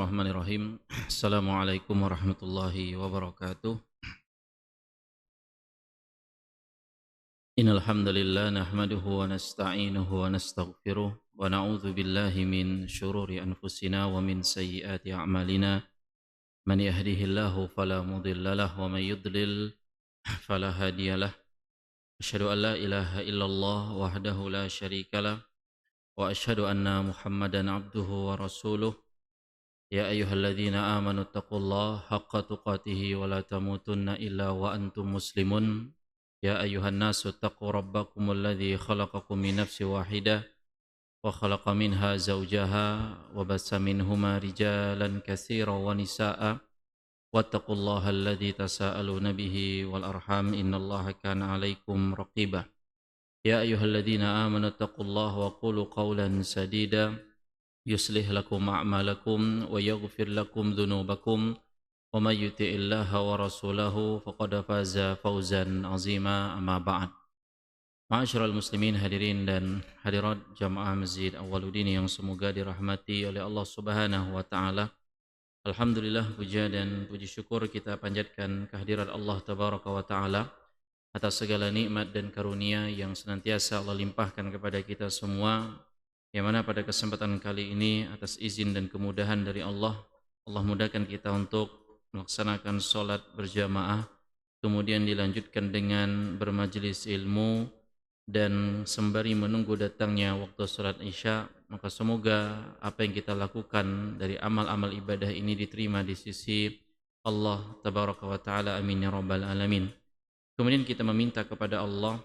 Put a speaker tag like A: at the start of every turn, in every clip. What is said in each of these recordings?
A: Bismillahirrahmanirrahim. Assalamualaikum warahmatullahi wabarakatuh. Innal hamdalillah nahmaduhu wa nasta'inuhu wa nastaghfiruh wa na'udzu billahi min shururi anfusina wa min sayyiati a'malina. Man yahdihillahu fala mudilla lahu wa man yudlil fala hadiyalah. Asyhadu an la ilaha illallah wahdahu la syarikalah wa asyhadu anna Muhammadan abduhu wa rasuluh. يا أيها الذين آمنوا اتقوا الله حق تقاته ولا تموتن إلا وأنتم مسلمون يا أيها الناس اتقوا ربكم الذي خلقكم من نفس واحدة وخلق منها زوجها وبث منهما رجالا كثيرا ونساء واتقوا الله الذي تساءلون به والأرحام إن الله كان عليكم رقيبا يا أيها الذين آمنوا اتقوا الله وقولوا قولا سديدا يصلح لكم أعمالكم ويغفر لكم ذنوبكم ومن يطع الله ورسوله فقد فاز فوزا عظيما أما بعد. Ma'asyiral muslimin, hadirin dan hadirat jamaah Masjid Awwaluddin yang semoga dirahmati oleh Allah Subhanahu wa taala. Alhamdulillah, puja dan puji syukur kita panjatkan kehadirat Allah Tabaraka wa taala atas segala nikmat dan karunia yang senantiasa Allah limpahkan kepada kita semua, yang mana pada kesempatan kali ini atas izin dan kemudahan dari Allah mudahkan kita untuk melaksanakan sholat berjamaah, kemudian dilanjutkan dengan bermajelis ilmu, dan sembari menunggu datangnya waktu sholat isya. Maka semoga apa yang kita lakukan dari amal-amal ibadah ini diterima di sisi Allah Tabaraka wa ta'ala, amin ya rabbal alamin. Kemudian kita meminta kepada Allah,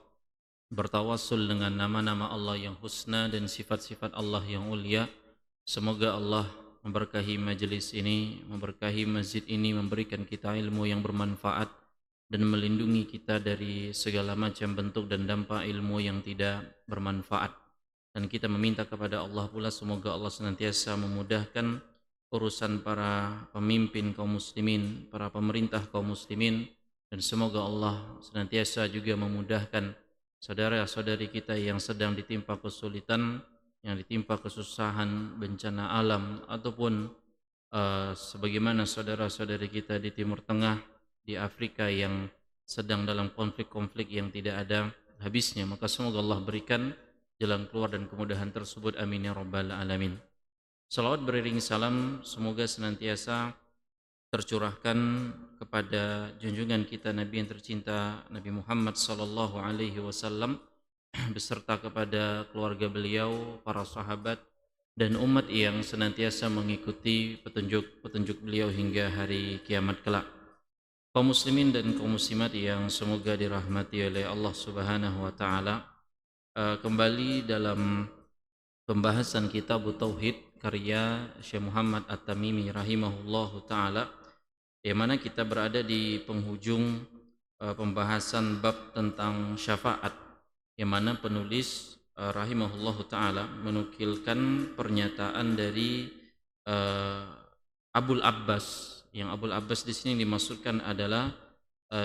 A: bertawassul dengan nama-nama Allah yang husna dan sifat-sifat Allah yang ulia. Semoga Allah memberkahi majelis ini, memberkahi masjid ini, memberikan kita ilmu yang bermanfaat dan melindungi kita dari segala macam bentuk dan dampak ilmu yang tidak bermanfaat. Dan kita meminta kepada Allah pula, semoga Allah senantiasa memudahkan urusan para pemimpin kaum muslimin, para pemerintah kaum muslimin, dan semoga Allah senantiasa juga memudahkan saudara-saudari kita yang sedang ditimpa kesulitan, yang ditimpa kesusahan, bencana alam, ataupun sebagaimana saudara-saudari kita di Timur Tengah, di Afrika yang sedang dalam konflik-konflik yang tidak ada habisnya. Maka semoga Allah berikan jalan keluar dan kemudahan tersebut, amin ya rabbal alamin. Salawat beriring salam semoga senantiasa tercurahkan kepada junjungan kita Nabi yang tercinta, Nabi Muhammad sallallahu alaihi wasallam, beserta kepada keluarga beliau, para sahabat, dan umat yang senantiasa mengikuti petunjuk-petunjuk beliau hingga hari kiamat kelak. Kaum muslimin dan kaum muslimat yang semoga dirahmati oleh Allah Subhanahu wa taala, kembali dalam pembahasan kitab Tauhid karya Syekh Muhammad At-Tamimi rahimahullahu taala, yang mana kita berada di penghujung pembahasan bab tentang syafaat, yang mana penulis rahimahullahu taala menukilkan pernyataan dari Abul Abbas, yang Abul Abbas di sini dimaksudkan adalah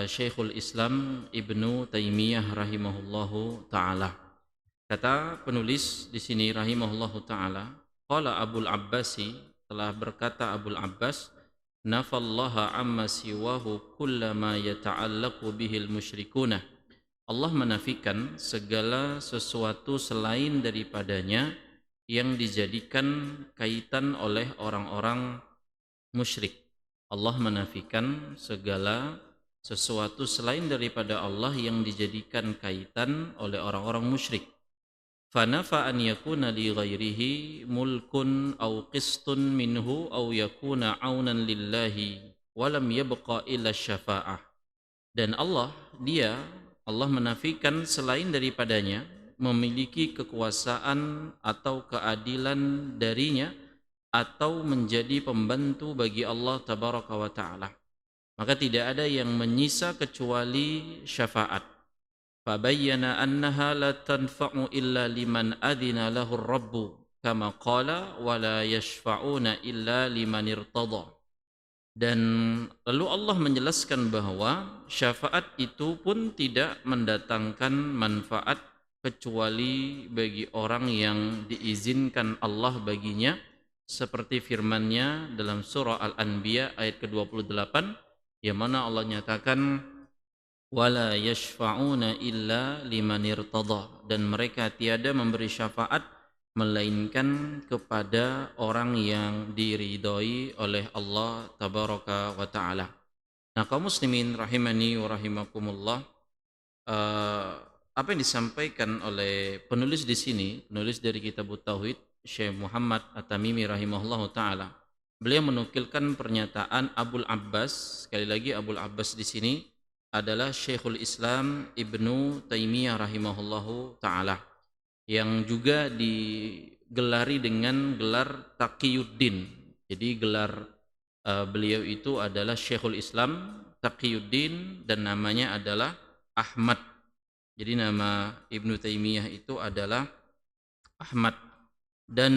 A: Syekhul Islam Ibnu Taimiyah rahimahullahu taala. Kata penulis di sini rahimahullahu taala, qala Abul Abbasi, telah berkata Abul Abbas, nafallaha amma siwahu kullama yata'allaqu bihil musyrikuna. Allah menafikan segala sesuatu selain daripadanya yang dijadikan kaitan oleh orang-orang musyrik. Allah menafikan segala sesuatu selain daripada Allah yang dijadikan kaitan oleh orang-orang musyrik. Fanafa an yakuna li ghairihi mulkun aw qistun minhu aw yakuna aunan lillahi walam yabqa illa syafa'ah. Dan Allah menafikan selain daripadanya memiliki kekuasaan atau keadilan darinya, atau menjadi pembantu bagi Allah Tabaraka wa ta'ala. Maka tidak ada yang menyisa kecuali syafaat. Fabayyana annaha la tanfa'u illa liman adhina lahu rabbu kama qala wa la yashfa'una illa liman irtada. Dan lalu Allah menjelaskan bahwa syafaat itu pun tidak mendatangkan manfaat kecuali bagi orang yang diizinkan Allah baginya, seperti firman-Nya dalam surah Al-Anbiya ayat ke-28 yang mana Allah nyatakan wala yashfa'una illa liman irtada, dan mereka tiada memberi syafaat melainkan kepada orang yang diridhoi oleh Allah tabaraka wa taala. Nah, kaum muslimin rahimani wa rahimakumullah, apa yang disampaikan oleh penulis di sini, penulis dari kitab Tauhid, Syekh Muhammad At-Tamimi rahimahullahu taala. Beliau menukilkan pernyataan Abul Abbas, sekali lagi Abul Abbas di sini adalah Syekhul Islam Ibnu Taimiyah rahimahullahu taala, yang juga digelari dengan gelar Taqiyuddin. Jadi gelar beliau itu adalah Syekhul Islam Taqiyuddin dan namanya adalah Ahmad. Jadi nama Ibnu Taimiyah itu adalah Ahmad. Dan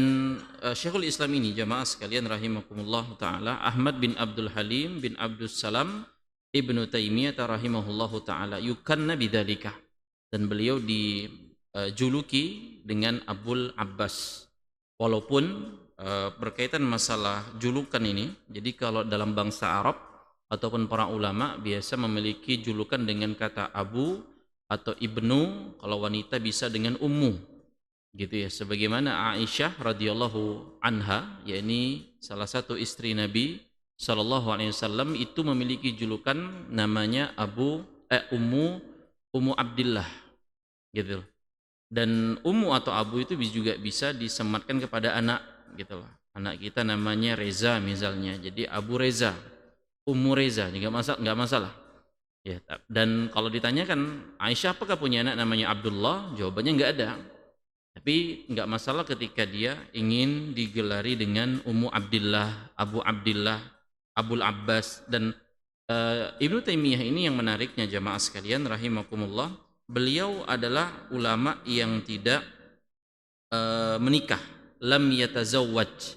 A: Syekhul Islam ini jamaah sekalian rahimakumullah taala, Ahmad bin Abdul Halim bin Abdul Salam Ibnu Taimiyah rahimahullahu taala yukanna bidzalika, dan beliau dijuluki dengan Abul Abbas. Walaupun berkaitan masalah julukan ini, jadi kalau dalam bangsa Arab ataupun para ulama biasa memiliki julukan dengan kata Abu atau Ibnu, kalau wanita bisa dengan Ummu, gitu ya, sebagaimana Aisyah radhiyallahu anha, yakni salah satu istri Nabi sallallahu alaihi wasallam, itu memiliki julukan namanya Ummu Abdillah, gitu. Dan Ummu atau Abu itu juga bisa disematkan kepada anak, gitu loh. Anak kita namanya Reza misalnya, jadi Abu Reza, Ummu Reza, nggak masalah. Ya, dan kalau ditanyakan Aisyah apakah punya anak namanya Abdullah, jawabannya nggak ada. Tapi nggak masalah ketika dia ingin digelari dengan Ummu Abdillah, Abu Abdillah, Abul Abbas. Dan Ibnu Taimiyah ini yang menariknya jamaah sekalian rahimakumullah, beliau adalah ulama yang tidak menikah, lam yatazawwaj.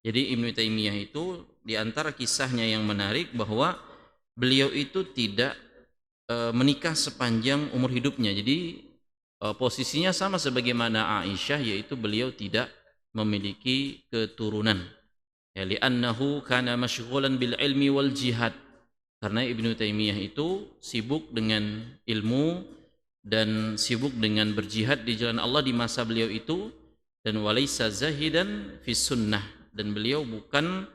A: Jadi Ibnu Taimiyah itu di antara kisahnya yang menarik bahwa beliau itu tidak menikah sepanjang umur hidupnya. Jadi posisinya sama sebagaimana Aisyah, yaitu beliau tidak memiliki keturunan. Ya, li'annahu kana masyghulan bil ilmi wal jihad. Karena Ibnu Taimiyah itu sibuk dengan ilmu dan sibuk dengan berjihad di jalan Allah di masa beliau itu, dan walaysa zahidan fis sunnah, dan beliau bukan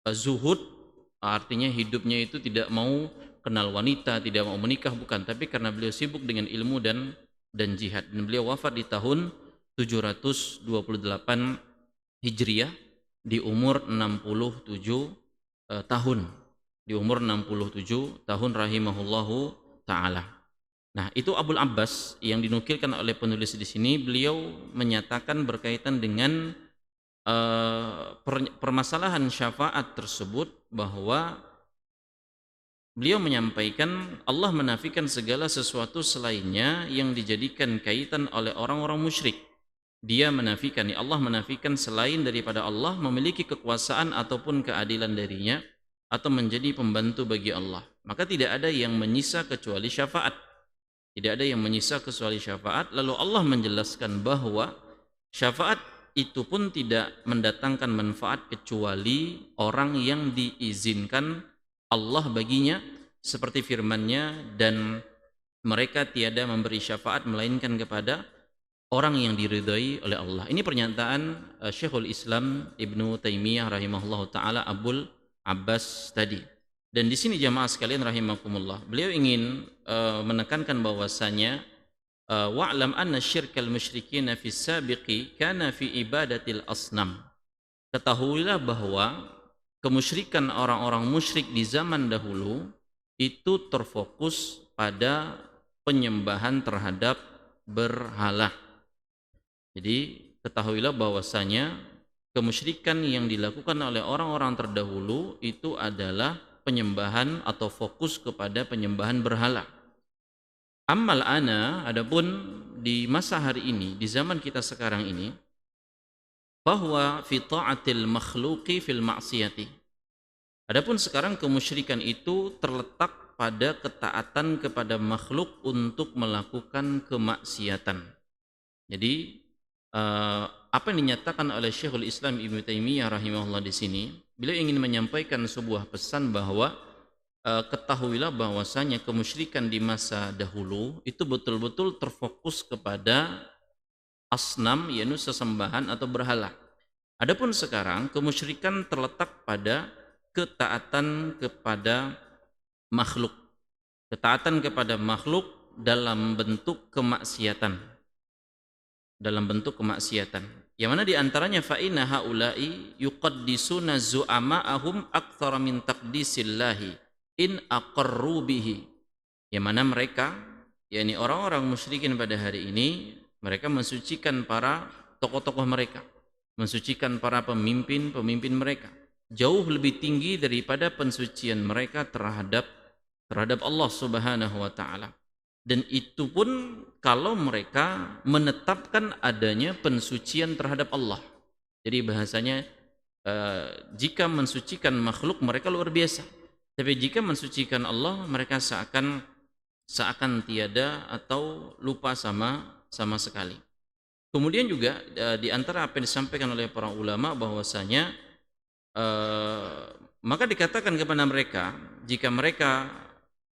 A: zuhud, artinya hidupnya itu tidak mau kenal wanita, tidak mau menikah, bukan, tapi karena beliau sibuk dengan ilmu dan jihad. Dan beliau wafat di tahun 728 Hijriah di umur 67 tahun. Di umur 67 tahun rahimahullahu taala. Nah, itu Abul Abbas yang dinukilkan oleh penulis di sini. Beliau menyatakan berkaitan dengan permasalahan syafaat tersebut, bahwa beliau menyampaikan Allah menafikan segala sesuatu selainnya yang dijadikan kaitan oleh orang-orang musyrik. Dia menafikan, Allah menafikan selain daripada Allah memiliki kekuasaan ataupun keadilan darinya atau menjadi pembantu bagi Allah. Maka tidak ada yang menyisa kecuali syafaat. Tidak ada yang menyisa kecuali syafaat. Lalu Allah menjelaskan bahwa syafaat itu pun tidak mendatangkan manfaat kecuali orang yang diizinkan Allah baginya, seperti firman-Nya, dan mereka tiada memberi syafaat melainkan kepada orang yang diridhai oleh Allah. Ini pernyataan Syekhul Islam Ibnu Taimiyah rahimahullahu taala Abul Abbas tadi. Dan di sini jamaah sekalian rahimakumullah, beliau ingin menekankan bahwasanya wa'lam anna syirkal musyrikin fi sabiqi kana fi ibadatil asnam. Ketahuilah bahwa kemusyrikan orang-orang musyrik di zaman dahulu itu terfokus pada penyembahan terhadap berhala. Jadi ketahuilah bahwasanya kemusyrikan yang dilakukan oleh orang-orang terdahulu itu adalah penyembahan atau fokus kepada penyembahan berhala. Ammal ana, adapun di masa hari ini, di zaman kita sekarang ini, bahwa fi ta'atil makhluqi fil ma'siyati. Adapun sekarang kemusyrikan itu terletak pada ketaatan kepada makhluk untuk melakukan kemaksiatan. Jadi apa yang dinyatakan oleh Syekhul Islam Ibnu Taimiyah rahimahullah di sini, beliau ingin menyampaikan sebuah pesan bahwa ketahuilah bahwasanya kemusyrikan di masa dahulu itu betul-betul terfokus kepada asnam, yaitu sesembahan atau berhala. Adapun sekarang kemusyrikan terletak pada ketaatan kepada makhluk. Ketaatan kepada makhluk dalam bentuk kemaksiatan. Dalam bentuk kemaksiatan. Yang mana diantaranya fa'inna haula'i yuqaddisuna zu'ama'ahum aktsara min taqdisillahi in aqarru bihi. Yang mana mereka, yakni orang-orang musyrikin pada hari ini, mereka mensucikan para tokoh-tokoh mereka, mensucikan para pemimpin-pemimpin mereka jauh lebih tinggi daripada pensucian mereka terhadap Allah Subhanahu wa taala. Dan itu pun kalau mereka menetapkan adanya pensucian terhadap Allah. Jadi bahasanya jika mensucikan makhluk mereka luar biasa, tapi jika mensucikan Allah mereka seakan tiada atau lupa sama sekali. Kemudian juga di antara apa yang disampaikan oleh para ulama bahwasanya maka dikatakan kepada mereka, jika mereka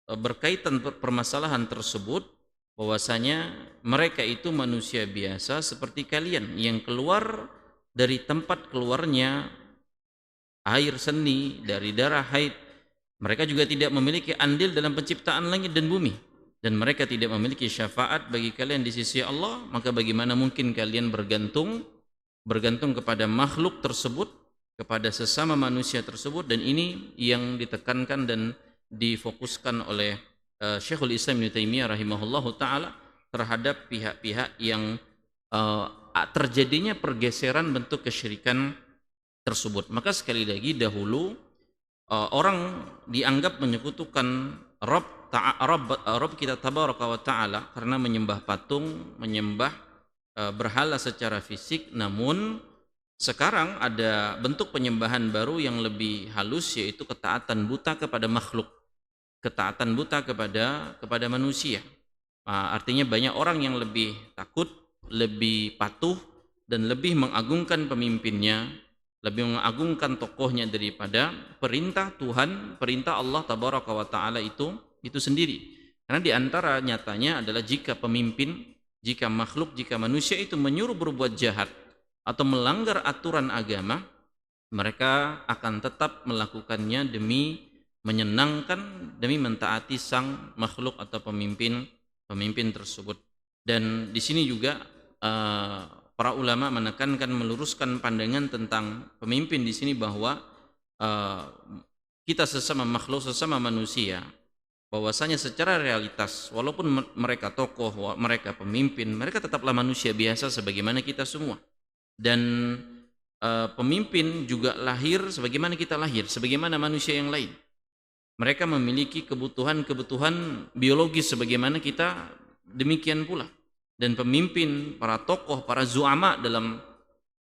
A: berkaitan permasalahan tersebut, bahwasanya mereka itu manusia biasa seperti kalian yang keluar dari tempat keluarnya air seni, dari darah haid. Mereka juga tidak memiliki andil dalam penciptaan langit dan bumi, dan mereka tidak memiliki syafaat bagi kalian di sisi Allah. Maka bagaimana mungkin kalian bergantung kepada makhluk tersebut, kepada sesama manusia tersebut? Dan ini yang ditekankan dan difokuskan oleh Syekhul Islam Ibnu Taimiyah rahimahullahu taala terhadap pihak-pihak yang terjadinya pergeseran bentuk kesyirikan tersebut. Maka sekali lagi, dahulu orang dianggap menyekutukan Rabb kita tabaraka wa ta'ala karena menyembah patung, menyembah berhala secara fisik. Namun sekarang ada bentuk penyembahan baru yang lebih halus, yaitu ketaatan buta kepada makhluk, ketaatan buta kepada manusia. Artinya banyak orang yang lebih takut, lebih patuh, dan lebih mengagungkan pemimpinnya, lebih mengagungkan tokohnya daripada perintah Tuhan, perintah Allah tabaraka wa ta'ala itu sendiri. Karena di antara nyatanya adalah jika pemimpin, jika makhluk, jika manusia itu menyuruh berbuat jahat atau melanggar aturan agama, mereka akan tetap melakukannya demi menyenangkan, demi mentaati sang makhluk atau pemimpin tersebut. Dan di sini juga para ulama menekankan, meluruskan pandangan tentang pemimpin di sini bahwa kita sesama makhluk, sesama manusia, bahwasanya secara realitas walaupun mereka tokoh, mereka pemimpin, mereka tetaplah manusia biasa sebagaimana kita semua. Dan pemimpin juga lahir sebagaimana kita lahir, sebagaimana manusia yang lain. Mereka memiliki kebutuhan biologis sebagaimana kita, demikian pula. Dan pemimpin, para tokoh, para zu'ama dalam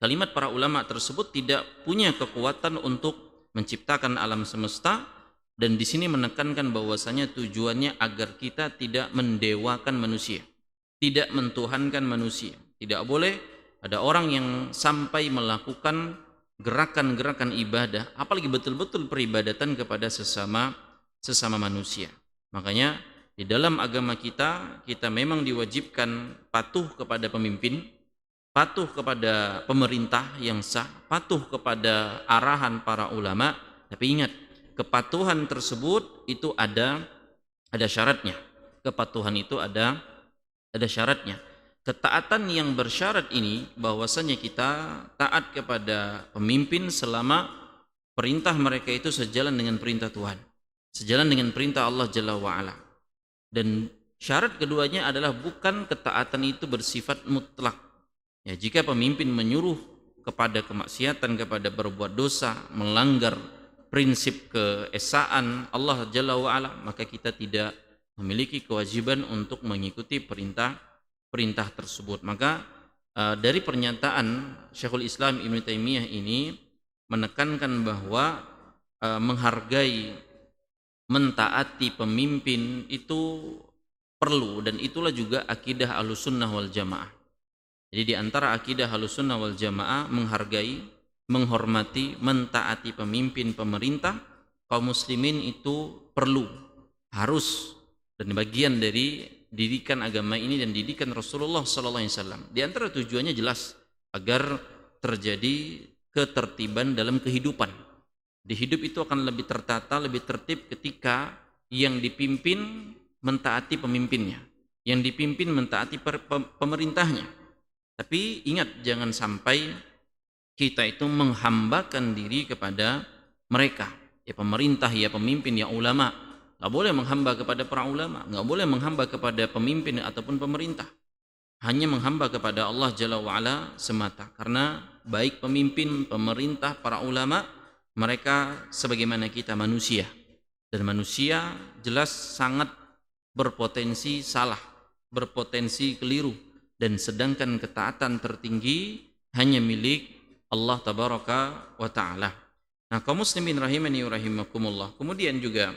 A: kalimat para ulama tersebut tidak punya kekuatan untuk menciptakan alam semesta. Dan di sini menekankan bahwasanya tujuannya agar kita tidak mendewakan manusia, tidak mentuhankan manusia. Tidak boleh ada orang yang sampai melakukan gerakan-gerakan ibadah, apalagi betul-betul peribadatan kepada sesama manusia. Makanya di dalam agama kita memang diwajibkan patuh kepada pemimpin, patuh kepada pemerintah yang sah, patuh kepada arahan para ulama. Tapi ingat, kepatuhan tersebut itu ada syaratnya. Kepatuhan itu ada syaratnya. Ketaatan yang bersyarat ini bahwasanya kita taat kepada pemimpin selama perintah mereka itu sejalan dengan perintah Tuhan, sejalan dengan perintah Allah Jalla wa'ala. Dan syarat keduanya adalah bukan ketaatan itu bersifat mutlak. Ya, jika pemimpin menyuruh kepada kemaksiatan, kepada berbuat dosa, melanggar prinsip keesaan Allah Jalla wa'ala, maka kita tidak memiliki kewajiban untuk mengikuti perintah tersebut. Maka dari pernyataan Syekhul Islam Ibnu Taimiyah ini menekankan bahwa menghargai, mentaati pemimpin itu perlu, dan itulah juga akidah Ahlussunnah wal Jamaah. Jadi di antara akidah Ahlussunnah wal Jamaah menghargai, menghormati, mentaati pemimpin pemerintah, kaum muslimin itu perlu, harus, dan bagian dari didikan agama ini dan didikan Rasulullah sallallahu alaihi wasallam. Di antara tujuannya jelas agar terjadi ketertiban dalam kehidupan. Di hidup itu akan lebih tertata, lebih tertib ketika yang dipimpin mentaati pemimpinnya, yang dipimpin mentaati pemerintahnya. Tapi ingat, jangan sampai kita itu menghambakan diri kepada mereka, ya pemerintah, ya pemimpin, ya ulama. Nggak boleh menghamba kepada para ulama, nggak boleh menghamba kepada pemimpin ataupun pemerintah. Hanya menghamba kepada Allah Jalla wa'ala semata. Karena baik pemimpin, pemerintah, para ulama, mereka sebagaimana kita manusia. Dan manusia jelas sangat berpotensi salah, berpotensi keliru. Dan sedangkan ketaatan tertinggi hanya milik Allah Tabaraka wa Ta'ala. Nah, kaum muslimin rahimani wa rahimakumullah. Kemudian juga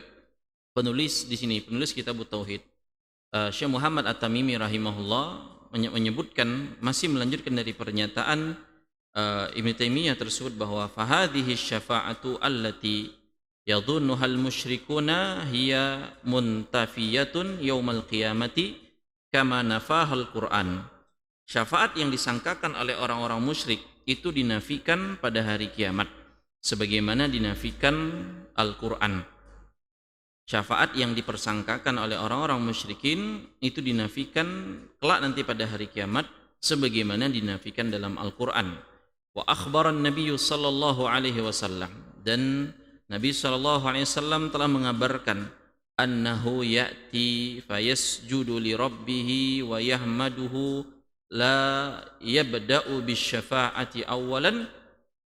A: penulis di sini, penulis kitab Tauhid, Syekh Muhammad At-Tamimi rahimahullah menyebutkan, masih melanjutkan dari pernyataan Ibnu Taimiyah tersebut, bahwa fahadhihi syafa'atu allati yadhunnuha al-musyrikuna hiya muntafiyatun yaumal qiyamati kama nafahal Qur'an. Syafaat yang disangkakan oleh orang-orang musyrik itu dinafikan pada hari kiamat sebagaimana dinafikan Al-Qur'an. Syafaat yang dipersangkakan oleh orang-orang musyrikin itu dinafikan kelak nanti pada hari kiamat sebagaimana dinafikan dalam Al-Qur'an. Wa akhbaran Nabi sallallahu alaihi wasallam, dan Nabi sallallahu alaihi wasallam telah mengabarkan annahu ya'ti fayasjudu li rabbih wa yahmaduhu la yabda'u bisyafa'ati awalan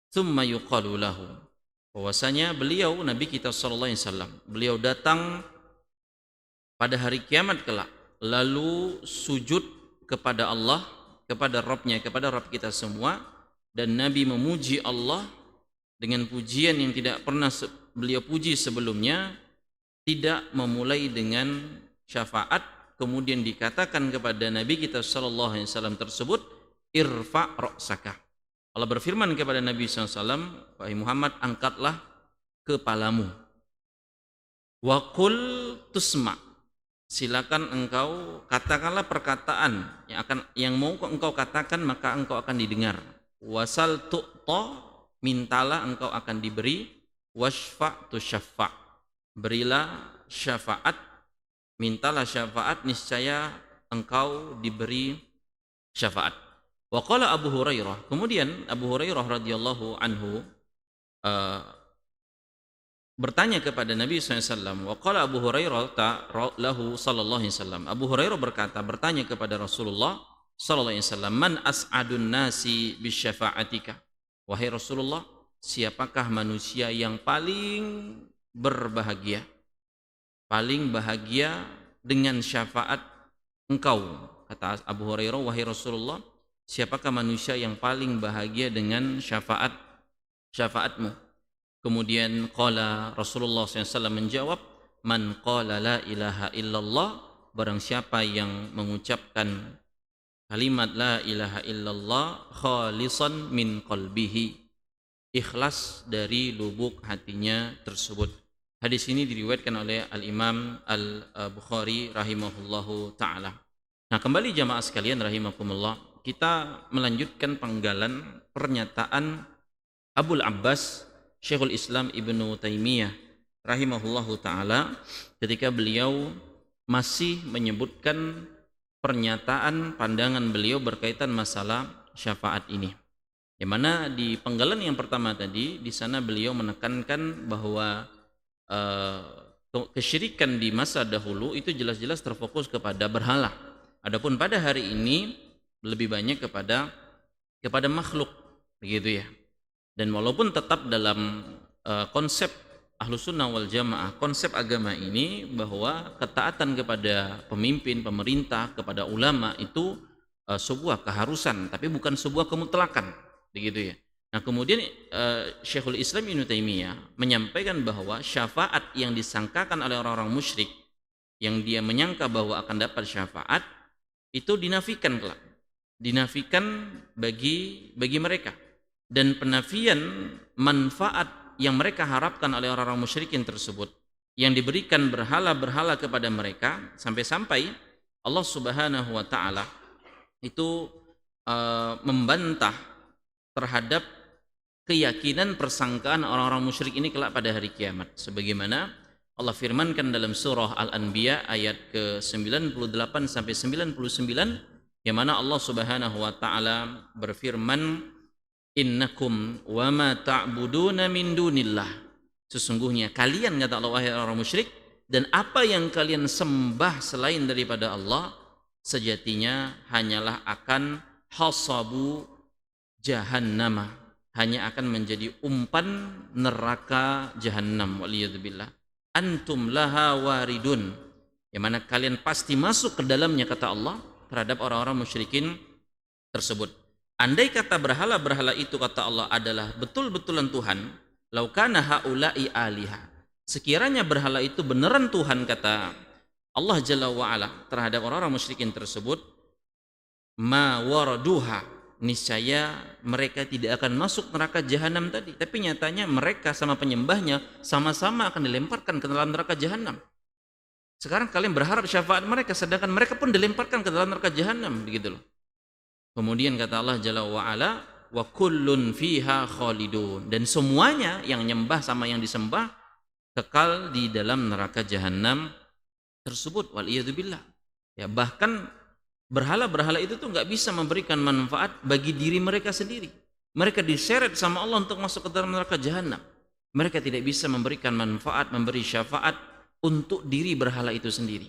A: thumma yuqalu lahu. Bahwasanya beliau, Nabi kita sallallahu alaihi wasallam, beliau datang pada hari kiamat kelak lalu sujud kepada Allah, kepada Rabb-Nya, kepada Rabb kita semua, dan Nabi memuji Allah dengan pujian yang tidak pernah beliau puji sebelumnya, tidak memulai dengan syafaat. Kemudian dikatakan kepada Nabi kita sallallahu alaihi wasallam tersebut, irfa' ra'saka. Allah berfirman kepada Nabi SAW, wahai Muhammad, angkatlah kepalamu. Wa qul tusma, silakan engkau katakanlah perkataan yang mau engkau katakan, maka engkau akan didengar. Wasal tu'ta, mintalah engkau akan diberi. Washfa' tusyaffa', berilah syafaat, mintalah syafaat, niscaya engkau diberi syafaat. Wa qala Abu Hurairah, kemudian Abu Hurairah radhiyallahu anhu bertanya kepada Nabi SAW. Wa qala Abu Hurairah lahu sallallahu alaihi wasallam, Abu Hurairah bertanya kepada Rasulullah sallallahu alaihi wasallam, man as'adun nasi bisyafa'atika, wahai Rasulullah, siapakah manusia yang paling berbahagia, paling bahagia dengan syafaat engkau? Kata Abu Hurairah, wahai Rasulullah, siapakah manusia yang paling bahagia dengan syafaatmu? Kemudian qala Rasulullah SAW menjawab, man qala la ilaha illallah, barang siapa yang mengucapkan kalimat la ilaha illallah khalisan min qalbihi, ikhlas dari lubuk hatinya tersebut. Hadis ini diriwayatkan oleh Al-Imam Al-Bukhari rahimahullahu ta'ala. Nah, kembali jamaah sekalian rahimakumullah, kita melanjutkan penggalan pernyataan Abul Abbas Syekhul Islam Ibnu Taimiyah rahimahullahu ta'ala ketika beliau masih menyebutkan pernyataan pandangan beliau berkaitan masalah syafaat ini. Di mana di penggalan yang pertama tadi, di sana beliau menekankan bahwa kesyirikan di masa dahulu itu jelas-jelas terfokus kepada berhala. Adapun pada hari ini lebih banyak kepada makhluk, begitu ya. Dan walaupun tetap dalam konsep Ahlussunnah wal Jamaah, konsep agama ini bahwa ketaatan kepada pemimpin, pemerintah, kepada ulama itu sebuah keharusan, tapi bukan sebuah kemutlakan, begitu ya. Nah, kemudian Syekhul Islam Ibnu Taimiyah menyampaikan bahwa syafaat yang disangkakan oleh orang-orang musyrik, yang dia menyangka bahwa akan dapat syafaat, itu dinafikan kelak. dinafikan bagi mereka, dan penafian manfaat yang mereka harapkan oleh orang-orang musyrikin tersebut yang diberikan berhala-berhala kepada mereka, sampai-sampai Allah Subhanahu wa taala itu membantah terhadap keyakinan persangkaan orang-orang musyrik ini kelak pada hari kiamat, sebagaimana Allah firmankan dalam surah Al-Anbiya ayat ke-98 sampai 99, yang mana Allah Subhanahu wa taala berfirman, innakum wa ma ta'buduna min dunillah, sesungguhnya kalian, kata Allah, wahai orang musyrik, dan apa yang kalian sembah selain daripada Allah, sejatinya hanyalah akan hasabu jahannama, hanya akan menjadi umpan neraka jahannam, waliyadzubillah. Antum laha waridun, yang mana kalian pasti masuk ke dalamnya, kata Allah terhadap orang-orang musyrikin tersebut. Andai kata berhala-berhala itu, kata Allah, adalah betul-betulan Tuhan, laukana haula'i aliha, sekiranya berhala itu beneran Tuhan, kata Allah Jalla wa'ala terhadap orang-orang musyrikin tersebut, ma waraduha, niscaya mereka tidak akan masuk neraka jahanam tadi. Tapi nyatanya mereka sama penyembahnya sama-sama akan dilemparkan ke dalam neraka jahanam. Sekarang kalian berharap syafaat mereka, sedangkan mereka pun dilemparkan ke dalam neraka jahanam, begitu loh. Kemudian kata Allah Jalla wa'ala, wa kullun fiha khalidun, dan semuanya yang nyembah sama yang disembah kekal di dalam neraka jahanam tersebut, waliyadzubillah. Ya, bahkan berhala-berhala itu tuh nggak bisa memberikan manfaat bagi diri mereka sendiri. Mereka diseret sama Allah untuk masuk ke dalam neraka jahanam. Mereka tidak bisa memberikan manfaat, memberi syafaat untuk diri berhala itu sendiri.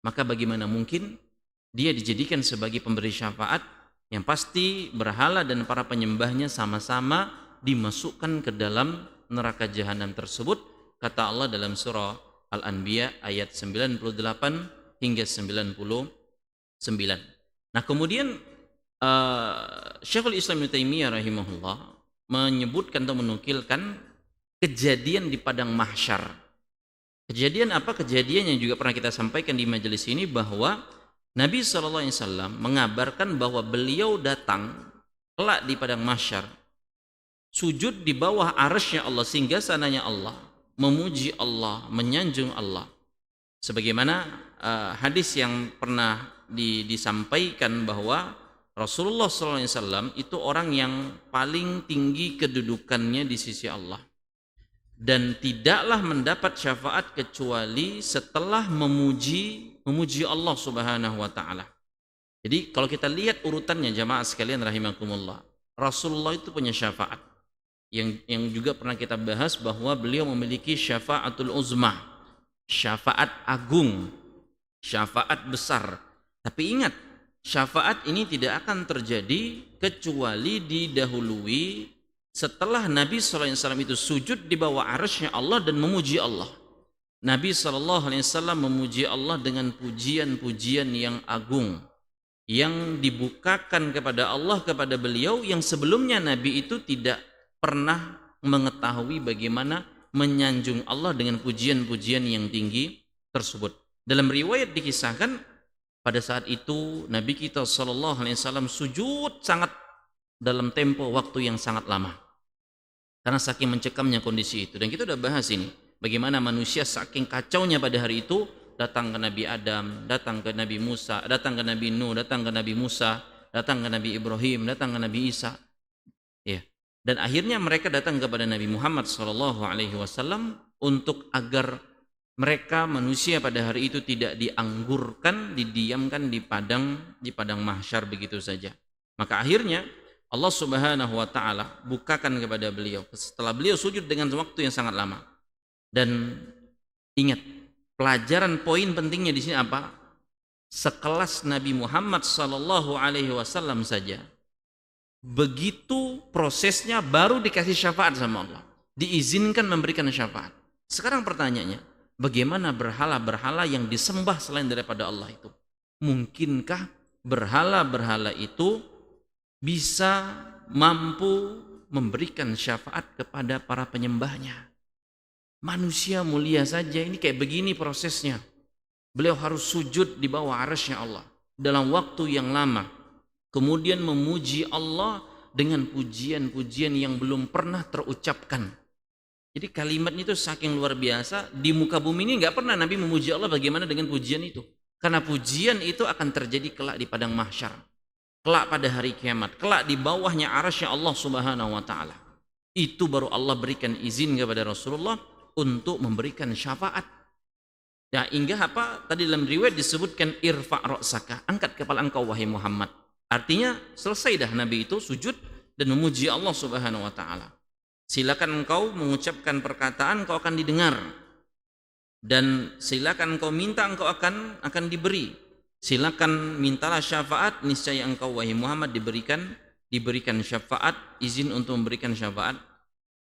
A: Maka bagaimana mungkin dia dijadikan sebagai pemberi syafaat? Yang pasti berhala dan para penyembahnya sama-sama dimasukkan ke dalam neraka jahanam tersebut, kata Allah dalam surah Al-Anbiya ayat 98 hingga 99. Nah, kemudian Syekhul Islam Ibnu Taimiyah rahimahullah menyebutkan atau menukilkan kejadian di padang mahsyar. Kejadian apa? Kejadian yang juga pernah kita sampaikan di majelis ini, bahwa Nabi SAW mengabarkan bahwa beliau datang kelak di padang mahsyar, sujud di bawah arsy-Nya Allah, singgasananya Allah, memuji Allah, menyanjung Allah. Sebagaimana hadis yang pernah disampaikan bahwa Rasulullah SAW itu orang yang paling tinggi kedudukannya di sisi Allah, dan tidaklah mendapat syafaat kecuali setelah memuji Allah Subhanahu wa taala. Jadi kalau kita lihat urutannya, jamaah sekalian rahimakumullah, Rasulullah itu punya syafaat yang juga pernah kita bahas, bahwa beliau memiliki syafaatul uzmah, syafaat agung, syafaat besar. Tapi ingat, syafaat ini tidak akan terjadi kecuali didahului setelah Nabi SAW itu sujud di bawah arsy-Nya Allah dan memuji Allah. Nabi SAW memuji Allah dengan pujian-pujian yang agung, yang dibukakan kepada Allah, kepada beliau, yang sebelumnya Nabi itu tidak pernah mengetahui bagaimana menyanjung Allah dengan pujian-pujian yang tinggi tersebut. Dalam riwayat dikisahkan, pada saat itu Nabi kita SAW sujud sangat dalam tempo waktu yang sangat lama, karena saking mencekamnya kondisi itu. Dan kita sudah bahas ini, bagaimana manusia saking kacaunya pada hari itu, datang ke Nabi Adam, datang ke Nabi Musa, datang ke Nabi Nuh, datang ke Nabi Musa, datang ke Nabi Ibrahim, datang ke Nabi Isa, ya. Dan akhirnya mereka datang kepada Nabi Muhammad SAW untuk agar mereka manusia pada hari itu tidak dianggurkan, didiamkan di padang mahsyar begitu saja. Maka akhirnya Allah Subhanahu wa taala bukakan kepada beliau setelah beliau sujud dengan waktu yang sangat lama. Dan ingat, pelajaran poin pentingnya di sini apa? Sekelas Nabi Muhammad SAW saja, begitu prosesnya baru dikasih syafaat sama Allah, diizinkan memberikan syafaat. Sekarang pertanyaannya, bagaimana berhala-berhala yang disembah selain daripada Allah itu? Mungkinkah berhala-berhala itu bisa mampu memberikan syafaat kepada para penyembahnya? Manusia mulia saja ini kayak begini prosesnya. Beliau harus sujud di bawah arsy-Nya Allah dalam waktu yang lama. kemudian memuji Allah dengan pujian-pujian yang belum pernah terucapkan. Jadi kalimatnya itu saking luar biasa, di muka bumi ini nggak pernah Nabi memuji Allah bagaimana dengan pujian itu. Karena pujian itu akan terjadi kelak di padang mahsyar, kelak pada hari kiamat, kelak di bawahnya arasy Allah Subhanahu wa taala. Itu baru Allah berikan izin kepada Rasulullah untuk memberikan syafaat. Ya, hingga apa? Tadi dalam riwayat disebutkan irfa' ra'saka, angkat kepala engkau wahai Muhammad. Artinya selesai dah Nabi itu sujud dan memuji Allah Subhanahu wa taala. Silakan engkau mengucapkan perkataan, engkau akan didengar. Dan silakan engkau minta, engkau akan diberi. Silakan mintalah syafaat, niscaya engkau wahai Muhammad diberikan syafaat, izin untuk memberikan syafaat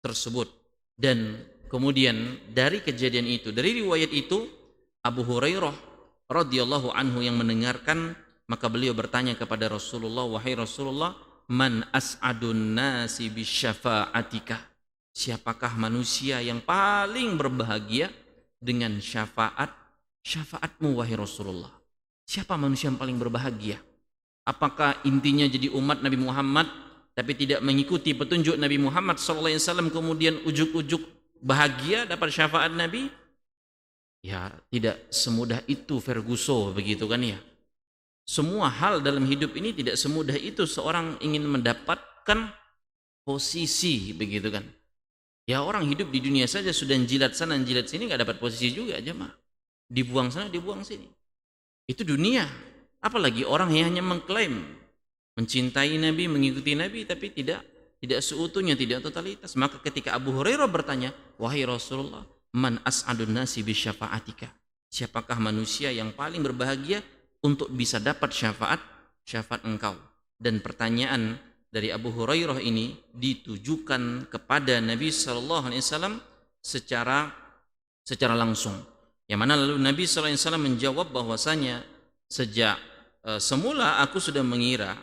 A: tersebut. Dan kemudian dari kejadian itu, dari riwayat itu, Abu Hurairah radhiyallahu anhu yang mendengarkan, maka beliau bertanya kepada Rasulullah, wahai Rasulullah, man as'adun nasi bisyafa'atika, siapakah manusia yang paling berbahagia dengan syafaatmu wahai Rasulullah? Siapa manusia yang paling berbahagia? Apakah intinya jadi umat Nabi Muhammad tapi tidak mengikuti petunjuk Nabi Muhammad SAW, kemudian ujuk-ujuk bahagia dapat syafaat Nabi? Ya, tidak semudah itu Ferguson, begitu kan ya. Semua hal dalam hidup ini tidak semudah itu seorang ingin mendapatkan posisi, begitu kan. Ya, orang hidup di dunia saja sudah jilat sana jilat sini, nggak dapat posisi juga jemaah. Dibuang sana dibuang sini. Itu dunia. Apalagi orang yang hanya mengklaim mencintai Nabi, mengikuti Nabi, tapi tidak seutuhnya, tidak totalitas. Maka ketika Abu Hurairah bertanya, wahai Rasulullah, man as'adun nasi bisyafa'atika, siapakah manusia yang paling berbahagia untuk bisa dapat syafaat engkau? Dan pertanyaan dari Abu Hurairah ini ditujukan kepada Nabi sallallahu alaihi wasallam secara langsung. Yang mana lalu Nabi sallallahu alaihi wasallam menjawab bahwasanya sejak semula aku sudah mengira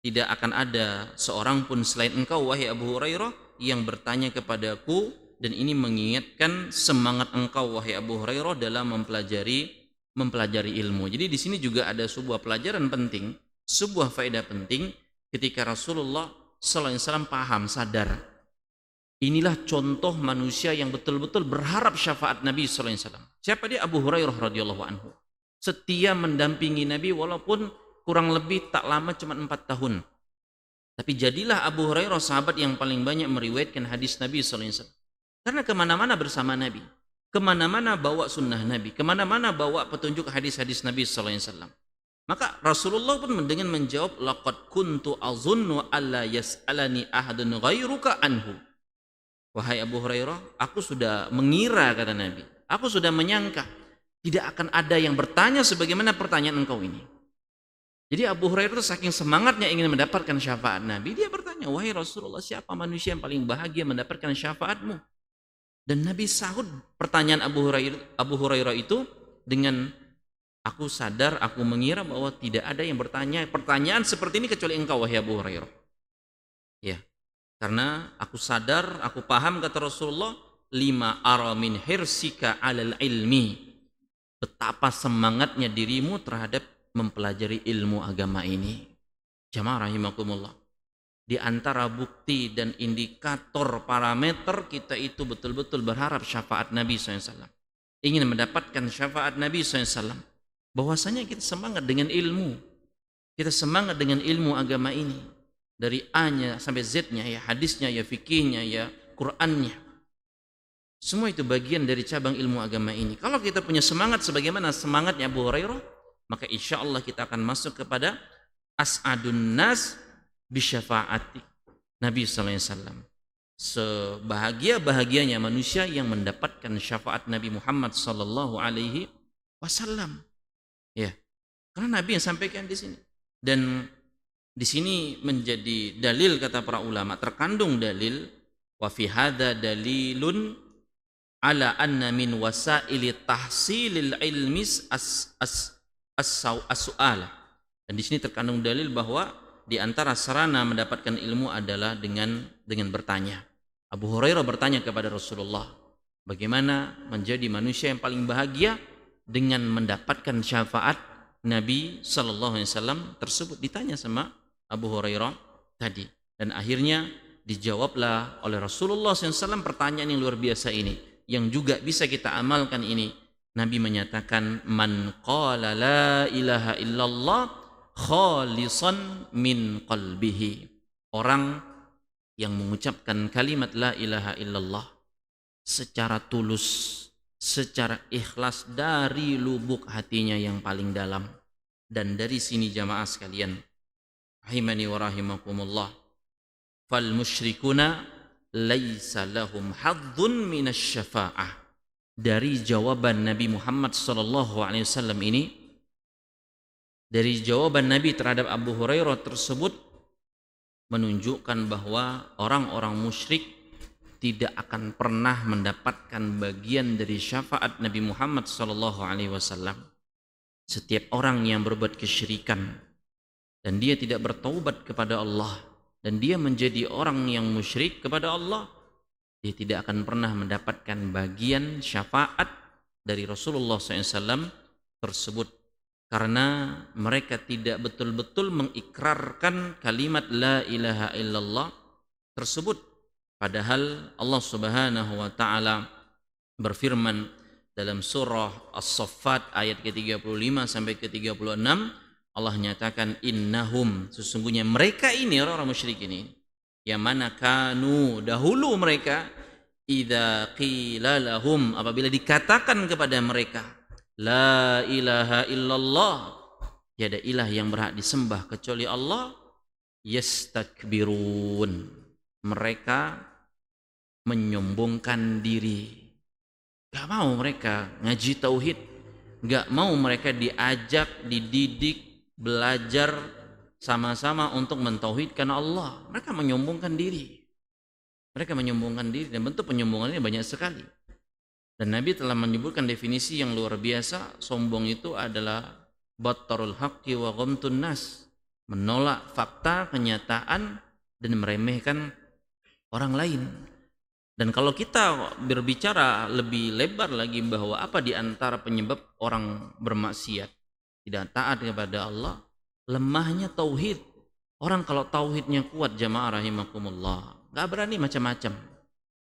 A: tidak akan ada seorang pun selain engkau wahai Abu Hurairah yang bertanya kepadaku, dan ini mengingatkan semangat engkau wahai Abu Hurairah dalam mempelajari ilmu. Jadi di sini juga ada sebuah pelajaran penting, sebuah faedah penting ketika Rasulullah sallallahu alaihi wasallam paham, sadar. Inilah contoh manusia yang betul-betul berharap syafaat Nabi sallallahu alaihi wasallam. Siapa dia? Abu Hurairah radhiyallahu anhu. Setia mendampingi Nabi walaupun kurang lebih tak lama cuma 4 tahun. Tapi jadilah Abu Hurairah sahabat yang paling banyak meriwayatkan hadis Nabi sallallahu alaihi wasallam. Karena kemana-mana bersama Nabi, kemana-mana bawa sunnah Nabi, kemana-mana bawa petunjuk hadis-hadis Nabi sallallahu alaihi wasallam. Maka Rasulullah pun dengan menjawab, laqad kuntu azunnu alla yas'alani ahadun ghairuka anhu. Wahai Abu Hurairah, aku sudah mengira, kata Nabi, aku sudah menyangka tidak akan ada yang bertanya sebagaimana pertanyaan engkau ini. Jadi Abu Hurairah itu saking semangatnya ingin mendapatkan syafaat Nabi, dia bertanya, wahai Rasulullah, siapa manusia yang paling bahagia mendapatkan syafaatmu? Dan Nabi sahut pertanyaan Abu Hurairah itu dengan, aku sadar, aku mengira bahwa tidak ada yang bertanya pertanyaan seperti ini kecuali engkau wahai Abu Hurairah. Ya, karena aku sadar, aku paham, kata Rasulullah, lima ara min hirsika alal ilmi, betapa semangatnya dirimu terhadap mempelajari ilmu agama ini. Jamaah rahimakumullah, di antara bukti dan indikator parameter kita itu betul-betul berharap syafaat Nabi SAW, ingin mendapatkan syafaat Nabi SAW, bahwasanya kita semangat dengan ilmu, kita semangat dengan ilmu agama ini, dari A-nya sampai Z-nya, ya hadisnya, ya fikihnya, ya Qur'annya, semua itu bagian dari cabang ilmu agama ini. Kalau kita punya semangat sebagaimana semangatnya Abu Hurairah, maka insya Allah kita akan masuk kepada as'adun nas bisyafa'ati Nabi sallallahu alaihi wasallam. Sebahagia-bahagianya manusia yang mendapatkan syafaat Nabi Muhammad sallallahu alaihi wasallam. Ya. Karena Nabi yang sampaikan di sini. Dan di sini menjadi dalil, kata para ulama, terkandung dalil, wa fi hadza dalilun ala anna min wasaili tahsilil ilmi as-su'ala. Dan di sini terkandung dalil bahwa di antara sarana mendapatkan ilmu adalah dengan bertanya. Abu Hurairah bertanya kepada Rasulullah, bagaimana menjadi manusia yang paling bahagia dengan mendapatkan syafaat Nabi sallallahu alaihi wasallam tersebut. Ditanya sama Abu Hurairah tadi. Dan akhirnya dijawablah oleh Rasulullah SAW pertanyaan yang luar biasa ini, yang juga bisa kita amalkan ini. Nabi menyatakan, man qala la ilaha illallah khalisan min qalbihi. Orang yang mengucapkan kalimat la ilaha illallah secara tulus, secara ikhlas dari lubuk hatinya yang paling dalam. Dan dari sini jamaah sekalian, rahimani wa rahimakumullah, fal musyrikuna laisa lahum hadzun minasy syafa'ah. Dari jawaban Nabi Muhammad sallallahu alaihi wasallam ini, dari jawaban Nabi terhadap Abu Hurairah tersebut menunjukkan bahwa orang-orang musyrik tidak akan pernah mendapatkan bagian dari syafaat Nabi Muhammad sallallahu alaihi wasallam. Setiap orang yang berbuat kesyirikan dan dia tidak bertaubat kepada Allah dan dia menjadi orang yang musyrik kepada Allah, dia tidak akan pernah mendapatkan bagian syafaat dari Rasulullah SAW tersebut, karena mereka tidak betul-betul mengikrarkan kalimat la ilaha illallah tersebut. Padahal Allah Subhanahu wa taala berfirman dalam surah As-Saffat ayat ke-35 sampai ke-36, Allah nyatakan innahum, sesungguhnya mereka ini orang-orang musyrik ini, yang mana kanu, dahulu mereka, idza qila lahum, apabila dikatakan kepada mereka la ilaha illallah, tiada ilah yang berhak disembah kecuali Allah, yastakbirun, mereka menyombongkan diri. Gak mau mereka ngaji tauhid, gak mau mereka diajak, dididik, belajar sama-sama untuk mentauhidkan Allah. Mereka menyombongkan diri. Mereka menyombongkan diri, dan bentuk penyombongannya banyak sekali. Dan Nabi telah menyebutkan definisi yang luar biasa. Sombong itu adalah battarul haqqi wa ghamtun nas, menolak fakta, kenyataan, dan meremehkan orang lain. Dan kalau kita berbicara lebih lebar lagi, bahwa apa di antara penyebab orang bermaksiat, tidak taat kepada Allah, lemahnya tauhid. Orang kalau tauhidnya kuat jamaah rahimakumullah, gak berani macam-macam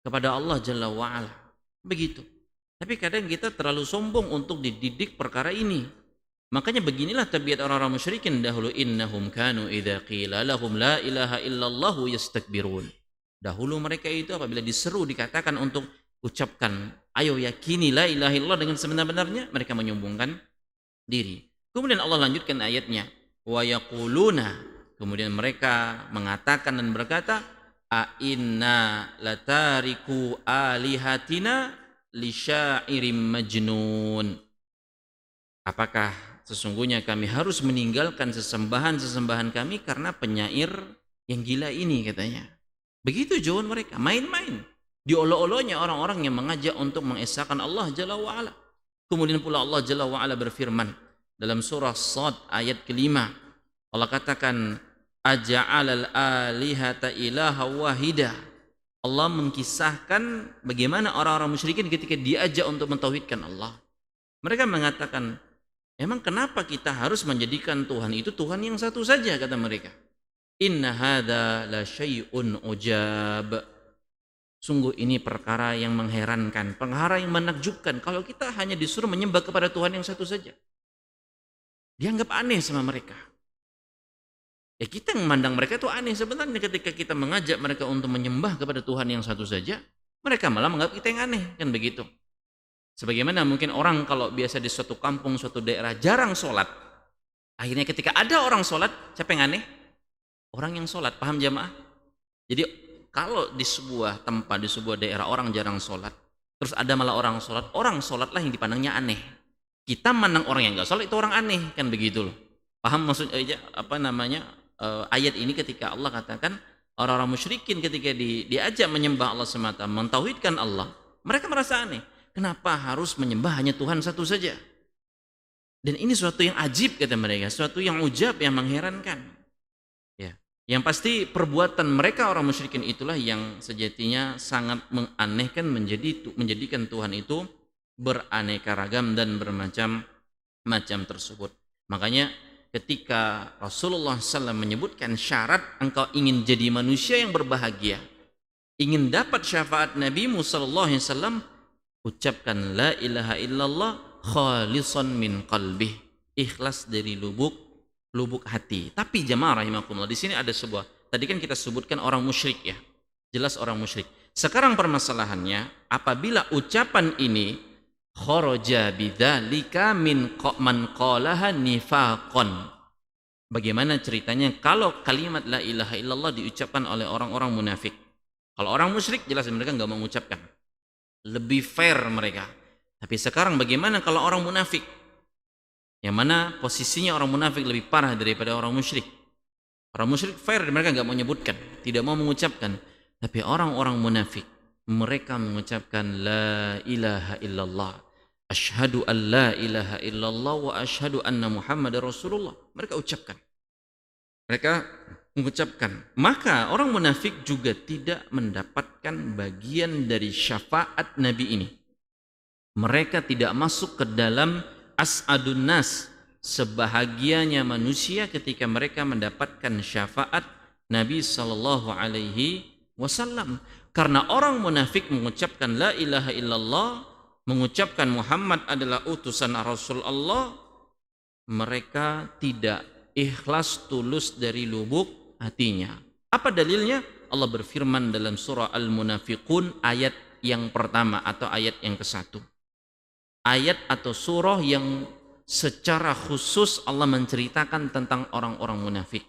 A: kepada Allah Jalla wa'ala, begitu. Tapi kadang kita terlalu sombong untuk dididik perkara ini. Makanya beginilah tabiat orang-orang musyrikin dahulu, innahum kanu idza qila lahum la ilaha illallah yastakbirun. Dahulu mereka itu apabila diseru, dikatakan untuk ucapkan, ayo yakini la ilaha illallah dengan sebenar-benarnya, mereka menyombongkan diri. Kemudian Allah lanjutkan ayatnya, wa yaquluna, kemudian mereka mengatakan dan berkata, a inna latariku alihatina li syairim majnun. Apakah sesungguhnya kami harus meninggalkan sesembahan-sesembahan kami karena penyair yang gila ini, katanya. Begitu jawaban mereka, main-main. Diolok-oloknya orang-orang yang mengajak untuk mengesahkan Allah Jalla wa'ala. Kemudian pula Allah Jalla wa'ala berfirman dalam surah Shad ayat kelima. Allah katakan, aja'alal alihata ilaha wahida. Allah mengkisahkan bagaimana orang-orang musyrikin ketika diajak untuk mentauhidkan Allah. Mereka mengatakan, emang kenapa kita harus menjadikan Tuhan itu Tuhan yang satu saja, kata mereka. Inna hadza la syai'un ujab. Sungguh ini perkara yang mengherankan, perkara yang menakjubkan kalau kita hanya disuruh menyembah kepada Tuhan yang satu saja. Dianggap aneh sama mereka. Ya kita yang memandang mereka itu aneh sebenarnya ketika kita mengajak mereka untuk menyembah kepada Tuhan yang satu saja, mereka malah menganggap kita yang aneh, kan begitu. Sebagaimana mungkin orang kalau biasa di suatu kampung, suatu daerah jarang sholat, akhirnya ketika ada orang sholat, siapa yang aneh? Orang yang sholat, paham jamaah? Jadi kalau di sebuah tempat, di sebuah daerah orang jarang sholat, terus ada malah orang sholatlah yang dipandangnya aneh. Kita mandang orang yang nggak sholat itu orang aneh, kan begitu loh. Paham maksudnya ayat ini ketika Allah katakan orang-orang musyrikin ketika diajak menyembah Allah semata, mentauhidkan Allah, mereka merasa aneh. Kenapa harus menyembah hanya Tuhan satu saja? Dan ini suatu yang ajib, kata mereka, suatu yang ujab, yang mengherankan. Yang pasti perbuatan mereka orang musyrikin itulah yang sejatinya sangat menganehkan, menjadikan Tuhan itu beraneka ragam dan bermacam-macam tersebut. Makanya ketika Rasulullah SAW menyebutkan syarat engkau ingin jadi manusia yang berbahagia, ingin dapat syafaat Nabi sallallahu alaihi wasallam, ucapkan la ilaha illallah khalisan min qalbih, ikhlas dari lubuk hati. Tapi jamaah rahimakumullah, di sini ada sebuah, tadi kan kita sebutkan orang musyrik ya, jelas orang musyrik. Sekarang permasalahannya, apabila ucapan ini kharaja bidzalika min man qalaha nifaqan, bagaimana ceritanya kalau kalimat la ilaha illallah diucapkan oleh orang-orang munafik? Kalau orang musyrik jelas mereka nggak mengucapkan, lebih fair mereka. Tapi sekarang bagaimana kalau orang munafik? Yang mana posisinya orang munafik lebih parah daripada orang musyrik. Orang musyrik fair, mereka nggak mau menyebutkan, tidak mau mengucapkan. Tapi orang-orang munafik, mereka mengucapkan la ilaha illallah, asyhadu an la ilaha illallah wa asyhadu anna Muhammadar Rasulullah. Mereka ucapkan. Mereka mengucapkan. Maka orang munafik juga tidak mendapatkan bagian dari syafaat Nabi ini. Mereka tidak masuk ke dalam as'adun nas, sebahagianya manusia ketika mereka mendapatkan syafaat Nabi sallallahu alaihi wasallam. Karena orang munafik mengucapkan la ilaha illallah, mengucapkan Muhammad adalah utusan Rasul Allah, mereka tidak ikhlas tulus dari lubuk hatinya. Apa dalilnya? Allah berfirman dalam surah Al-Munafiqun ayat yang pertama atau ayat yang ke-1. Ayat atau surah yang secara khusus Allah menceritakan tentang orang-orang munafik.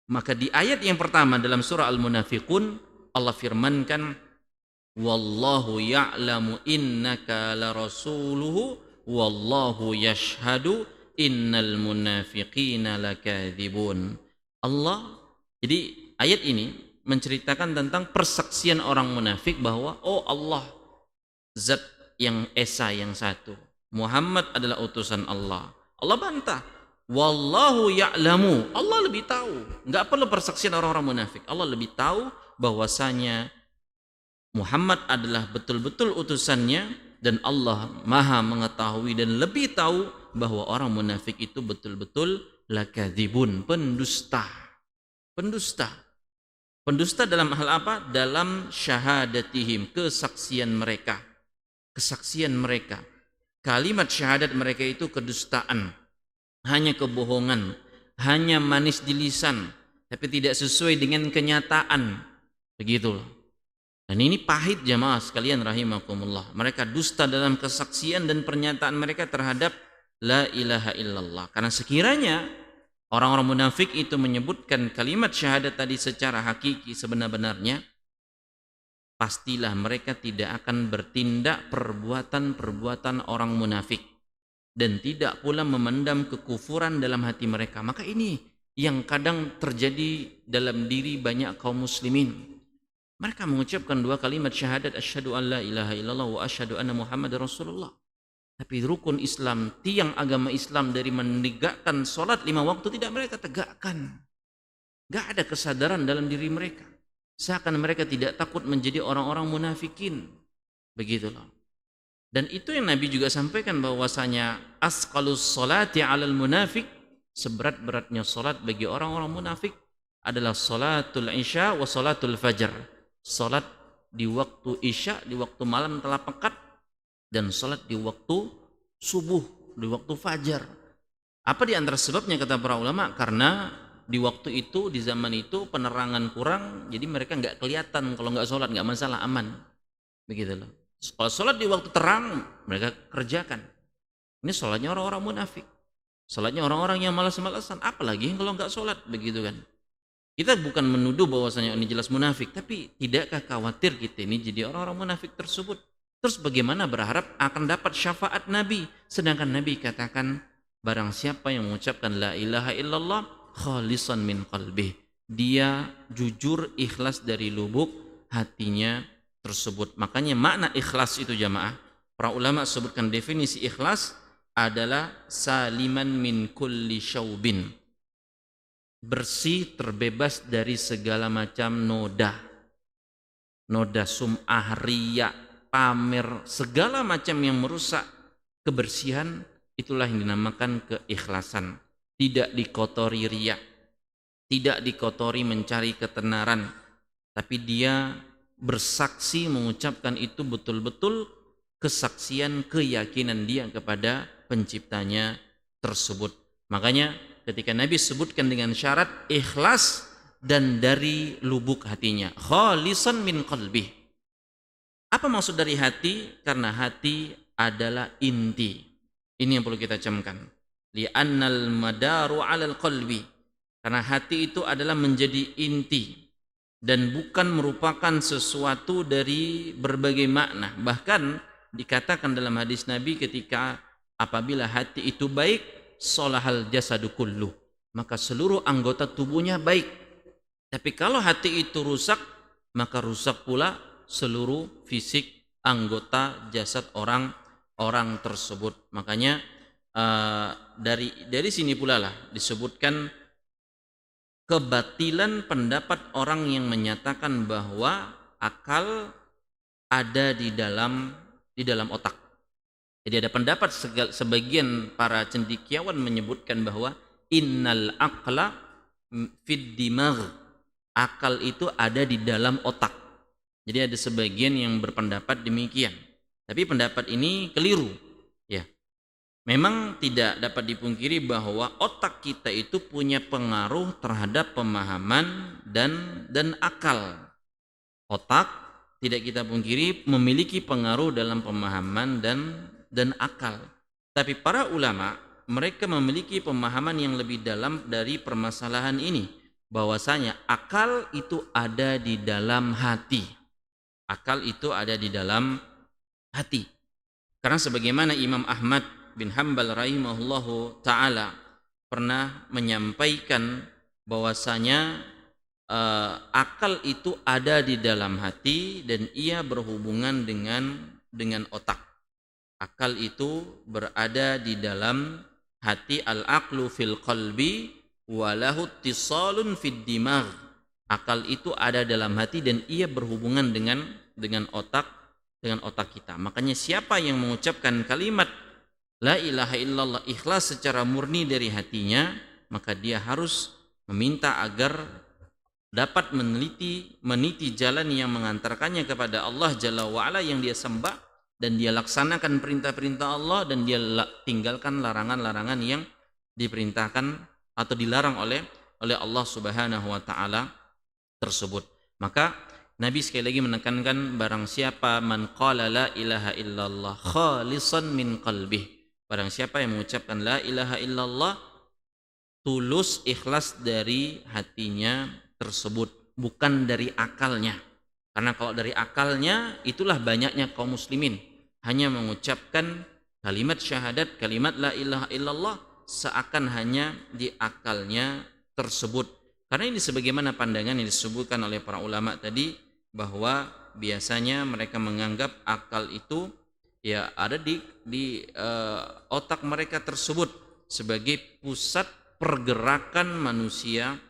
A: Maka di ayat yang pertama dalam surah Al-Munafiqun Allah firmankan, wallahu ya'lamu innaka larasuluhu wallahu yashhadu innal munafiqina lakadzibun. Allah, jadi ayat ini menceritakan tentang persaksian orang munafik bahwa oh Allah zat yang esa yang satu, Muhammad adalah utusan Allah. Allah bantah, wallahu ya'lamu, Allah lebih tahu. Enggak perlu persaksian orang-orang munafik. Allah lebih tahu bahwasanya Muhammad adalah betul-betul utusannya, dan Allah maha mengetahui dan lebih tahu bahwa orang munafik itu betul-betul lakadzibun, pendusta. Pendusta. Pendusta dalam hal apa? Dalam syahadatihim, kesaksian mereka. Kesaksian mereka. Kalimat syahadat mereka itu kedustaan, hanya kebohongan, hanya manis di lisan, tapi tidak sesuai dengan kenyataan. Begitulah. Dan ini pahit jamaah sekalian rahimakumullah. Mereka dusta dalam kesaksian dan pernyataan mereka terhadap la ilaha illallah. Karena sekiranya orang-orang munafik itu menyebutkan kalimat syahadat tadi secara hakiki sebenar-benarnya, pastilah mereka tidak akan bertindak perbuatan-perbuatan orang munafik dan tidak pula memendam kekufuran dalam hati mereka. Maka ini yang kadang terjadi dalam diri banyak kaum muslimin. Mereka mengucapkan dua kalimat syahadat, asyhadu an la ilaha illallah wa asyhadu anna Muhammadar Rasulullah. Tapi rukun Islam, tiang agama Islam dari menegakkan sholat 5 waktu tidak mereka tegakkan. Gak ada kesadaran dalam diri mereka. Seakan mereka tidak takut menjadi orang-orang munafikin. Begitulah. Dan itu yang Nabi juga sampaikan bahwasanya asqalus sholati alal munafik, seberat-beratnya sholat bagi orang-orang munafik adalah sholatul isya wa sholatul fajar. Sholat di waktu isya, di waktu malam telah pekat, dan sholat di waktu subuh, di waktu fajar. Apa di antara sebabnya kata para ulama? Karena di waktu itu, di zaman itu penerangan kurang, jadi mereka nggak kelihatan kalau nggak sholat, nggak masalah, aman. Begitulah. Kalau sholat di waktu terang, mereka kerjakan. Ini sholatnya orang-orang munafik. Sholatnya orang-orang yang malas-malasan, apalagi kalau nggak sholat, begitu kan. Kita bukan menuduh bahwasanya ini jelas munafik, tapi tidakkah khawatir kita ini jadi orang-orang munafik tersebut? Terus bagaimana berharap akan dapat syafaat Nabi? Sedangkan Nabi katakan, barang siapa yang mengucapkan la ilaha illallah khalisan min qalbih, dia jujur ikhlas dari lubuk hatinya tersebut. Makanya makna ikhlas itu jamaah, para ulama sebutkan definisi ikhlas adalah saliman min kulli syaubin, bersih, terbebas dari segala macam noda, sum'ah, riya, pamer, segala macam yang merusak kebersihan, itulah yang dinamakan keikhlasan. tidak dikotori riya, tidak dikotori mencari ketenaran, tapi dia bersaksi mengucapkan itu betul-betul kesaksian keyakinan dia kepada penciptanya tersebut. Makanya ketika Nabi sebutkan dengan syarat ikhlas dan dari lubuk hatinya, khalisan min qalbih. Apa maksud dari hati? Karena hati adalah inti. Ini yang perlu kita camkan. Li'annal madaru 'alal qalbi. Karena hati itu adalah menjadi inti dan bukan merupakan sesuatu dari berbagai makna. Bahkan dikatakan dalam hadis Nabi ketika apabila hati itu baik, sholahal jasadu kulluh, maka seluruh anggota tubuhnya baik. Tapi kalau hati itu rusak, maka rusak pula seluruh fisik anggota jasad orang tersebut. Makanya dari sini pula lah disebutkan kebatilan pendapat orang yang menyatakan bahwa akal ada di dalam otak. Jadi ada pendapat sebagian para cendekiawan menyebutkan bahwa innal aqla fid dimagh, akal itu ada di dalam otak. Jadi ada sebagian yang berpendapat demikian. Tapi pendapat ini keliru, ya. Memang tidak dapat dipungkiri bahwa otak kita itu punya pengaruh terhadap pemahaman dan akal. Otak tidak kita pungkiri memiliki pengaruh dalam pemahaman dan akal. Tapi para ulama mereka memiliki pemahaman yang lebih dalam dari permasalahan ini, bahwasanya akal itu ada di dalam hati. Akal itu ada di dalam hati. Karena sebagaimana Imam Ahmad bin Hanbal rahimahullahu ta'ala pernah menyampaikan bahwasanya akal itu ada di dalam hati dan ia berhubungan dengan otak. Akal itu berada di dalam hati, al-aqlu fil qalbi walahu ittisalun fid dimagh. Akal itu ada dalam hati dan ia berhubungan dengan otak kita. Makanya siapa yang mengucapkan kalimat la ilaha illallah ikhlas secara murni dari hatinya, maka dia harus meminta agar dapat meniti jalan yang mengantarkannya kepada Allah Jalla wa'ala yang dia sembah, dan dia laksanakan perintah-perintah Allah dan dia tinggalkan larangan-larangan yang diperintahkan atau dilarang oleh Allah Subhanahu wa taala tersebut. Maka Nabi sekali lagi menekankan barang siapa man qala la ilaha illallah khalisan min qalbih, barang siapa yang mengucapkan la ilaha illallah tulus ikhlas dari hatinya tersebut, bukan dari akalnya. Karena kalau dari akalnya, itulah banyaknya kaum muslimin hanya mengucapkan kalimat syahadat, kalimat la ilaha illallah seakan hanya di akalnya tersebut. Karena ini sebagaimana pandangan yang disebutkan oleh para ulama tadi, bahwa biasanya mereka menganggap akal itu ya ada di otak mereka tersebut sebagai pusat pergerakan manusia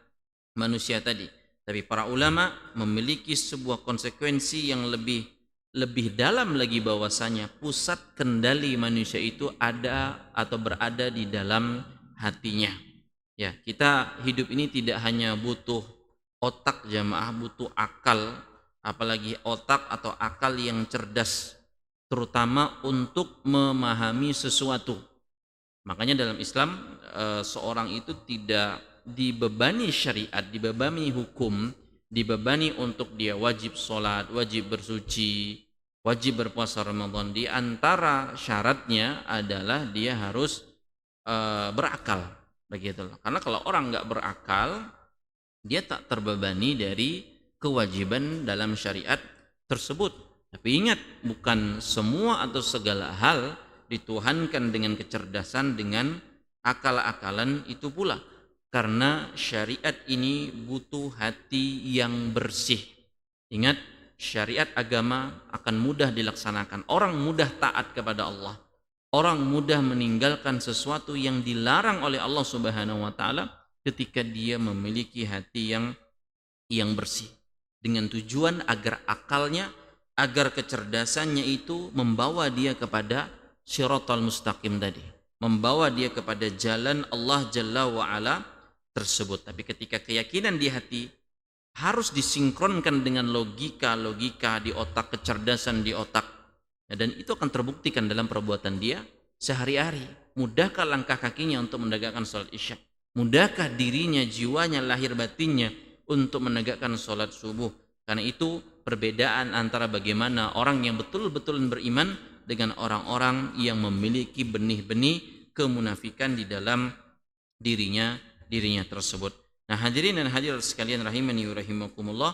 A: tadi. Tapi para ulama memiliki sebuah konsekuensi yang lebih dalam lagi, bahwasanya pusat kendali manusia itu ada atau berada di dalam hatinya. Ya, kita hidup ini tidak hanya butuh otak jamaah, butuh akal, apalagi otak atau akal yang cerdas, terutama untuk memahami sesuatu. Makanya dalam Islam seorang itu tidak dibebani syariat, dibebani hukum, dibebani untuk dia wajib sholat, wajib bersuci, wajib berpuasa Ramadan. Di antara syaratnya adalah dia harus berakal, begitulah. Karena kalau orang nggak berakal, dia tak terbebani dari kewajiban dalam syariat tersebut. Tapi ingat, bukan semua atau segala hal dituhankan dengan kecerdasan, dengan akal-akalan itu pula. Karena syariat ini butuh hati yang bersih. Ingat, syariat agama akan mudah dilaksanakan. Orang mudah taat kepada Allah. Orang mudah meninggalkan sesuatu yang dilarang oleh Allah Subhanahu wa taala ketika dia memiliki hati yang bersih. Dengan tujuan agar akalnya, agar kecerdasannya itu membawa dia kepada Shiratal Mustaqim tadi. membawa dia kepada jalan Allah Jalla wa'ala tersebut. Tapi ketika keyakinan di hati harus disinkronkan dengan logika di otak, kecerdasan di otak, dan itu akan terbuktikan dalam perbuatan dia sehari-hari. Mudahkah langkah kakinya untuk menegakkan sholat isya? Mudahkah dirinya, jiwanya, lahir batinnya untuk menegakkan sholat subuh? Karena itu perbedaan antara bagaimana orang yang betul-betul beriman dengan orang-orang yang memiliki benih-benih kemunafikan di dalam dirinya tersebut. Nah, hadirin dan hadirat sekalian rahimani wa rahimakumullah,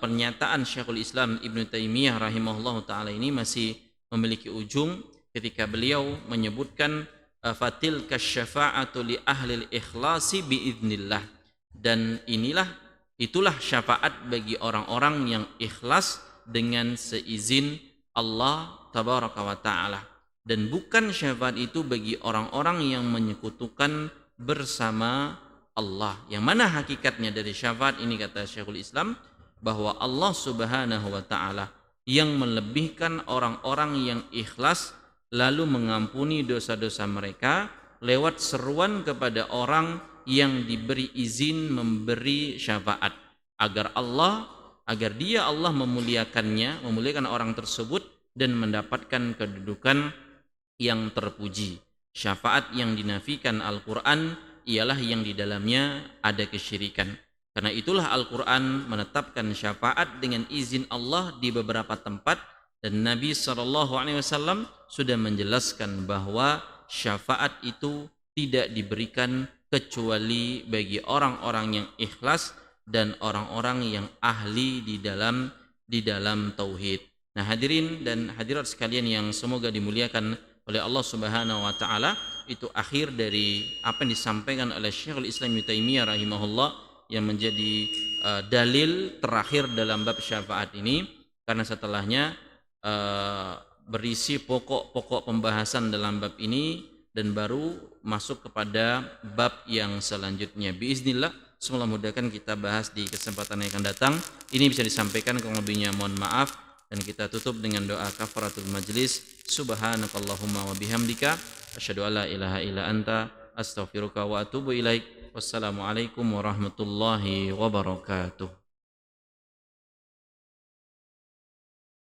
A: pernyataan Syekhul Islam Ibnu Taimiyah rahimahullah taala ini masih memiliki ujung ketika beliau menyebutkan fatilka syafa'atu li ahli ikhlasi biidznillah, dan itulah syafaat bagi orang-orang yang ikhlas dengan seizin Allah tabaraka wa taala, dan bukan syafaat itu bagi orang-orang yang menyekutukan bersama Allah. Yang mana hakikatnya dari syafaat ini, kata Syekhul Islam, bahwa Allah Subhanahu wa taala yang melebihkan orang-orang yang ikhlas lalu mengampuni dosa-dosa mereka lewat seruan kepada orang yang diberi izin memberi syafaat agar dia Allah memuliakan orang tersebut dan mendapatkan kedudukan yang terpuji. Syafaat yang dinafikan Al-Quran ialah yang di dalamnya ada kesyirikan. Karena itulah Al-Quran menetapkan syafaat dengan izin Allah di beberapa tempat, dan Nabi SAW sudah menjelaskan bahwa syafaat itu tidak diberikan kecuali bagi orang-orang yang ikhlas dan orang-orang yang ahli di dalam tauhid. Nah, hadirin dan hadirat sekalian yang semoga dimuliakan oleh Allah Subhanahu wa taala, itu akhir dari apa yang disampaikan oleh Syekhul Islam Ibnu Taimiyah rahimahullah yang menjadi dalil terakhir dalam bab syafaat ini, karena setelahnya berisi pokok-pokok pembahasan dalam bab ini dan baru masuk kepada bab yang selanjutnya. Biiznillah, semoga mudahkan kita bahas di kesempatan yang akan datang. Ini bisa disampaikan, kurang lebihnya mohon maaf, dan kita tutup dengan doa kafaratul majlis. Subhanakallahumma wa bihamdika asyhadu alla ilaha illa anta astaghfiruka wa atubu ilaik. Wassalamualaikum warahmatullahi wabarakatuh.